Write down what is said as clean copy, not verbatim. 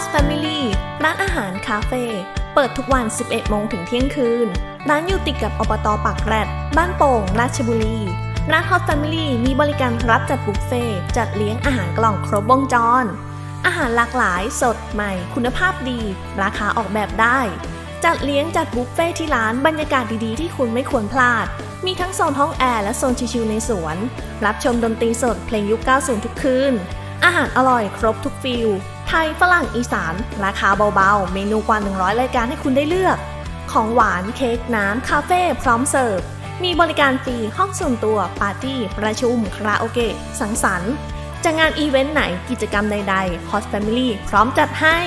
Host Family ร้านอาหารคาเฟ่เปิดทุกวัน 11 โมงถึงเที่ยงคืนร้านอยู่ติดกับอบต.ปากแรดบ้านโป่งราชบุรีร้าน Host Family มีบริการรับจัดบุฟเฟ่ต์จัดเลี้ยงอาหารกล่องครบวงจรอาหารหลากหลายสดใหม่คุณภาพดีราคาออกแบบได้จัดเลี้ยงจัดบุฟเฟ่ที่ร้านบรรยากาศดีๆที่คุณไม่ควรพลาดมีทั้งโซนห้องแอร์และโซนชิลๆในสวนรับชมดนตรีสดเพลงยุค 90 ทุกคืนอาหารอร่อยครบทุกฟิลไทยฝรั่งอีสานราคาเบาๆเมนูกว่า 100 รายการให้คุณได้เลือกของหวานเค้กน้ำคาเฟ่พร้อมเสิร์ฟมีบริการฟรีห้องส่วนตัวปาร์ตี้ประชุมคาราโอเกะสังสรรค์จะงานอีเวนต์ไหนกิจกรรมใดๆ Host Family พร้อมจัดให้